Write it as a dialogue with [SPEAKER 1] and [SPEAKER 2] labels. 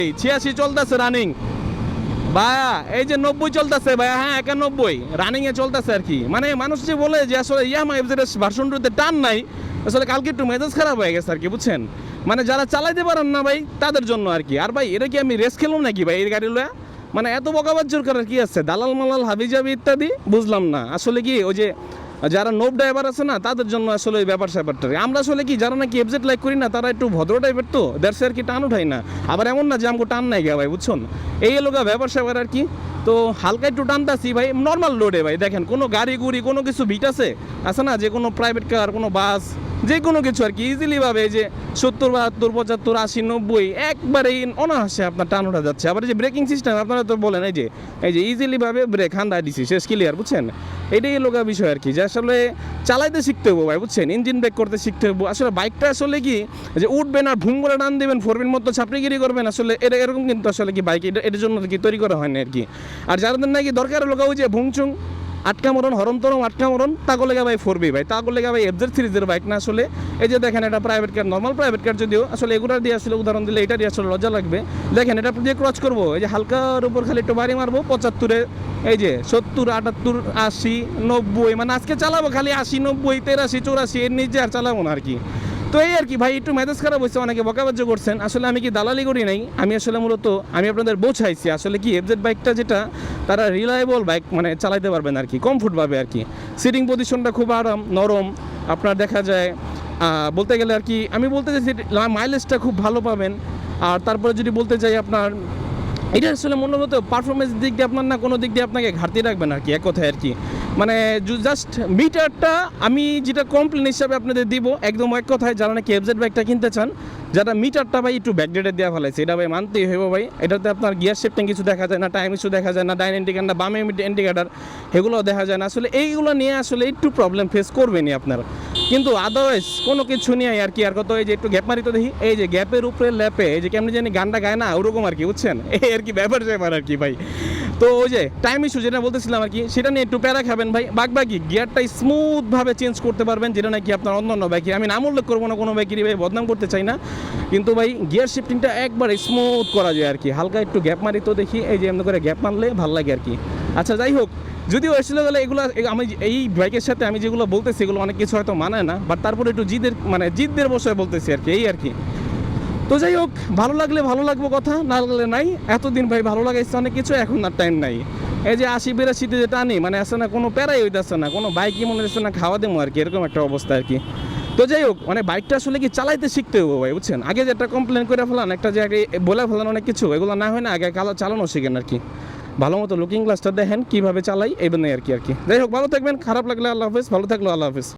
[SPEAKER 1] 86 চলতেছে রানিং ভাইয়া, এই যে 90 চলতেছে ভাইয়া, হ্যাঁ 91 রানিং এ চলতেছে আর কি। মানে মানুষ যে বলে যে আসলে ইয়ামাহা এফজেড ভার্সন 2 তে টান নাই, আসলে কালকে একটু মেজাজ খারাপ হয়ে গেছে আর কি, বুঝছেন। মানে যারা চালাইতে পারেন না ভাই তাদের জন্য আর কি। আর ভাই এটা কি আমি রেস খেলুম নাকি ভাই এই গাড়ি লয়া? মানে এত বকাবাজ্যর করার কি আছে? দালাল মালাল হাবিজাবি ইত্যাদি বুঝলাম না আসলে কি। ওই যে যারা নোব ড্রাইভার আছে না তাদের জন্য আসলে ওই ব্যাপার স্যাপারটা। আমরা আসলে কি যারা নাকি এফজেড লাইক করি না তারা একটু ভদ্র টাইপের, তো দেড়শো আর কি টান উঠাই না। আবার এমন না যে আমাকে টান নাই গা ভাই, বুঝছেন। এই এলাকা ব্যাপার স্যাপার আর কি। তো হালকা একটু টানতাছি ভাই, নর্মাল লোডে ভাই। দেখেন কোনো গাড়ি গুড়ি কোনো কিছু ভিট আছে না, যে কোনো প্রাইভেট কার, কোনো বাস, যে কোনো কিছু আর কি ইজিলি ভাবে যে 70, 72, 75, 80, 90 একবারেই অনায়াসে আপনার টান ওঠা যাচ্ছে। আবার যে ব্রেকিং সিস্টেম আপনারা তো বলেন এই যে ইজিলি ভাবে ব্রেক হান্দা দিছি, শেষ ক্লিয়ার, বুঝছেন। এটাই লোকা বিষয় আর কি, যে আসলে চালাইতে শিখতে হবো ভাই, বুঝছেন। ইঞ্জিন ব্রেক করতে শিখতে হবো। আসলে বাইকটা আসলে কি যে উঠবেন আর ভুম করে টান দেবেন, ফোরবিন মতো ছাপড়িগিরি করবেন, আসলে এটা এরকম কিন্তু আসলে কি বাইক এটার জন্য কি তৈরি করা হয় না আর কি। আর যাদের নাকি দরকার লোকা ওই যে ভুংচুং আটকা মরণ, হরম তরম আটকা মরণ, তাকে লেগে ভাই 4B ভাই, তাকে লেগে ভাই এফজেড সিরিজের বাইক না আসলে। এই যে দেখেন এটা private car, normal private car, যদিও আসলে এগুলো দিয়ে আসলে উদাহরণ দিলে এটা দিয়ে আসলে লজ্জা লাগবে। দেখেন এটা দিয়ে ক্রস করবো, এই যে হালকার উপর খালি একটু বাড়ি মারবো 75-এ, এই যে 70, 78, 80, 90, মানে আজকে চালাবো খালি 80, 90, 83, 84 এর নিচে আর চালাবো না আর কি। তো এই আর কি ভাই, একটু মেজাজ খারাপ হয়েছে, অনেকে বকাবাজ্য করছেন। আসলে আমি কি দালালি করি নাই, আমি আসলে মূলত আমি আপনাদের বোঝাইছি আসলে কি এফজেড বাইকটা যেটা তারা রিলায়েবল বাইক মানে চালাইতে পারবেন আর কি, কমফোর্টভাবে আর কি। সিটিং পজিশনটা খুব আরাম, নরম, আপনার দেখা যায় বলতে গেলে আর কি। আমি বলতে চাইছি মাইলেজটা খুব ভালো পাবেন। আর তারপরে যদি বলতে চাই আপনার এটা আসলে মূলত পারফরমেন্স দিক দিয়ে আপনার না কোনো দিক দিয়ে আপনাকে ঘাটতি রাখবেন আর কি, এক কথায় আর কি। মানে জাস্ট মিটারটা আমি যেটা কমপ্লেন হিসাবে আপনাদের দিব একদম এক কথায়, যারা নাকি এফজেড বাইকটা কিনতে চান, যারা মিটারটা ভাই একটু ব্যাকডেটেড দেওয়া ফেলাইছে, এটা ভাই মানতেই হইব ভাই। এটাতে আপনার গিয়ার শিফটিং কিছু দেখা যায় না, টাইম ইস্যু দেখা যায় না, ডাইন ইন্ডিকেটার, বামে ইন্ডিকেটার, এগুলোও দেখা যায় না। আসলে এইগুলো নিয়ে আসলে একটু প্রবলেম ফেস করবেনই আপনারা, কিন্তু আদারওয়াইজ কোনো কিছু নিয়ে আর কি। আর কত এই যে একটু গ্যাপ মারি তো দেখি, এই যে গ্যাপের উপরে ল্যাপে এই যে কেমনি জানি গানটা গায় না, ওরকম আর কি, বুঝছেন। এই আর কি ব্যাপার আর কি ভাই। তো ওই যে টাইম ইস্যু যেটা বলতেছিলাম আর কি, সেটা নিয়ে একটু প্যারা খাবেন ভাই। বাকি গিয়ারটা স্মুথভাবে চেঞ্জ করতে পারবেন, যেটা নাকি আপনার অন্য বাইকে, আমি নাম উল্লেখ করবো না কোনো বাইকেরই ভাই, বদনাম করতে চাই না, কিন্তু ভাই গিয়ার শিফটিংটা একবার স্মুথ করা যায় আর কি। হালকা একটু গ্যাপ মারি তো দেখি, এই যে এমনি করে গ্যাপ মারলে ভালো লাগে আর কি। আচ্ছা যাই হোক, যদিও এসে গেলে এগুলো আমি এই বাইকের সাথে আমি যেগুলো বলতেছি এগুলো অনেক কিছু হয়তো মানায় না, বাট তারপরে একটু জিদের বসে বলতেছি আর কি, এই আর কি। তো যাই হোক, ভালো লাগলে ভালো লাগবো কথা, না লাগলে নাই। এতদিন ভাই ভালো লাগাইছে অনেক কিছু, এখন আর টাইম নাই। এই যে 80-82 যে টানি, মানে আসে না কোনো প্যারাই হইতেছে না, কোনো বাইকই মনে হচ্ছে না খাওয়া দেবো আর কি, এরকম একটা অবস্থা আর কি। তো যাই হোক, মানে বাইকটা আসলে কি চালাইতে শিখতে হবে ভাই, বুঝছেন। আগে যেটা কমপ্লেন করে ফেলান, একটা যে আগে বলে ফেলান অনেক কিছু, এগুলো না হয় না, আগে চালানো শিখেন আর কি। ভালো মতো লুকিং গ্লাসটা দেখেন কীভাবে চালাই, এই জন্যই আর কি। যাই হোক, ভালো থাকবেন, খারাপ লাগলে আল্লাহ হাফেজ, ভালো থাকলো আল্লাহ হাফেজ।